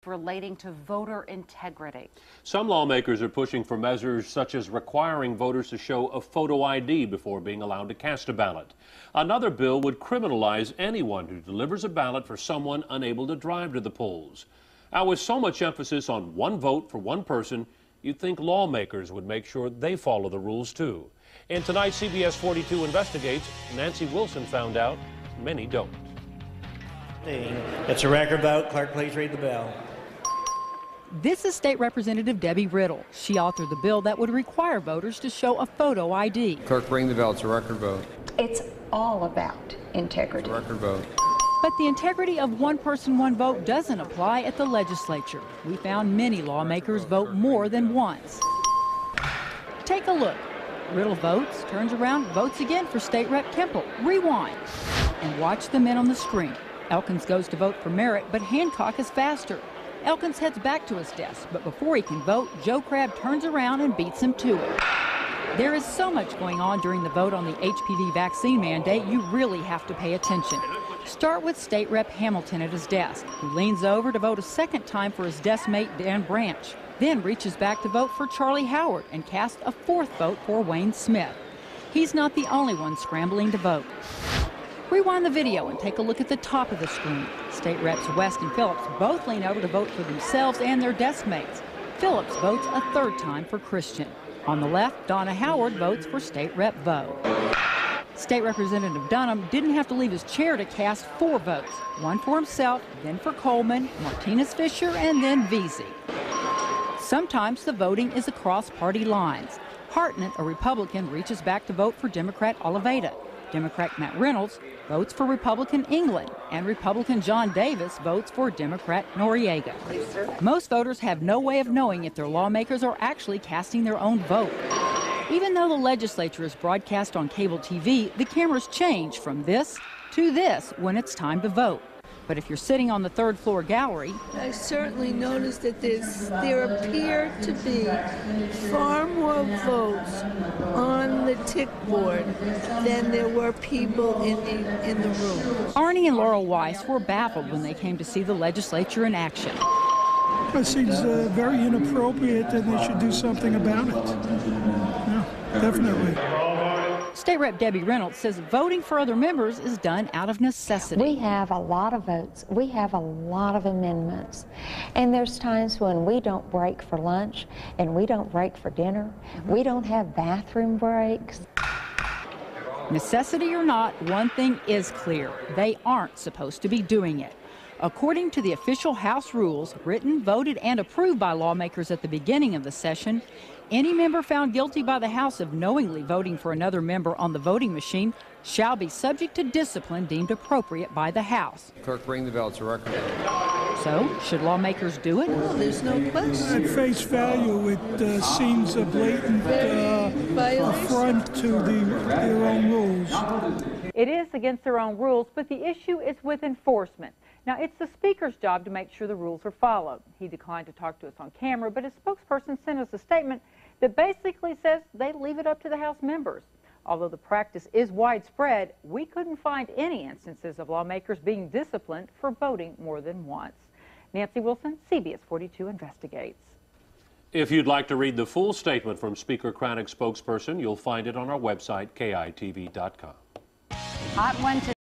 relating to voter integrity. Some lawmakers are pushing for measures such as requiring voters to show a photo ID before being allowed to cast a ballot. Another bill would criminalize anyone who delivers a ballot for someone unable to drive to the polls. Now, with so much emphasis on one vote for one person, you'd think lawmakers would make sure they follow the rules too. In tonight's CBS 42 Investigates, Nancy Wilson found out many don't. It's a record vote. Clerk, please read the bill. This is State Representative Debbie Riddle. She authored the bill that would require voters to show a photo ID. Clerk, ring the bell. It's a record vote. It's all about integrity. It's a record vote. But the integrity of one person, one vote doesn't apply at the legislature. We found many lawmakers vote more than once. Take a look. Riddle votes, turns around, votes again for State Rep Kemple. Rewind and watch the men on the screen. Elkins goes to vote for Merritt, but Hancock is faster. Elkins heads back to his desk, but before he can vote, Joe Crabb turns around and beats him to it. There is so much going on during the vote on the HPV vaccine mandate, you really have to pay attention. Start with State Rep Hamilton at his desk, who leans over to vote a second time for his desk mate Dan Branch, then reaches back to vote for Charlie Howard and casts a fourth vote for Wayne Smith. He's not the only one scrambling to vote. Rewind the video and take a look at the top of the screen. State Reps West and Phillips both lean over to vote for themselves and their desk mates. Phillips votes a third time for Christian. On the left, Donna Howard votes for State Rep Vo. State Representative Dunham didn't have to leave his chair to cast 4 votes, one for himself, then for Coleman, Martinez Fisher, and then Veazey. Sometimes the voting is across party lines. Hartnett, a Republican, reaches back to vote for Democrat Oliveira. Democrat Matt Reynolds votes for Republican England, and Republican John Davis votes for Democrat Noriega. Most voters have no way of knowing if their lawmakers are actually casting their own vote. Even though the legislature is broadcast on cable TV, the cameras change from this to this when it's time to vote. But if you're sitting on the third floor gallery, I certainly noticed that there appear to be far more votes on the tick board than there were people in the room. Arnie and Laurel Weiss were baffled when they came to see the legislature in action. It seems very inappropriate and they should do something about it. Yeah, definitely. State Rep Debbie Reynolds says voting for other members is done out of necessity. We have a lot of votes. We have a lot of amendments. And there's times when we don't break for lunch and we don't break for dinner. We don't have bathroom breaks. Necessity or not, one thing is clear. They aren't supposed to be doing it. According to the official House rules, written, voted, and approved by lawmakers at the beginning of the session, any member found guilty by the House of knowingly voting for another member on the voting machine shall be subject to discipline deemed appropriate by the House. Clerk, ring the bell. It's a record. So, should lawmakers do it? Well, there's no question. At face value, it seems a blatant affront to their own rules. It is against their own rules, but the issue is with enforcement. Now, it's the Speaker's job to make sure the rules are followed. He declined to talk to us on camera, but his spokesperson sent us a statement that basically says they leave it up to the House members. Although the practice is widespread, we couldn't find any instances of lawmakers being disciplined for voting more than once. Nancy Wilson, CBS 42 Investigates. If you'd like to read the full statement from Speaker Cranach's spokesperson, you'll find it on our website, KITV.com. Hot one today.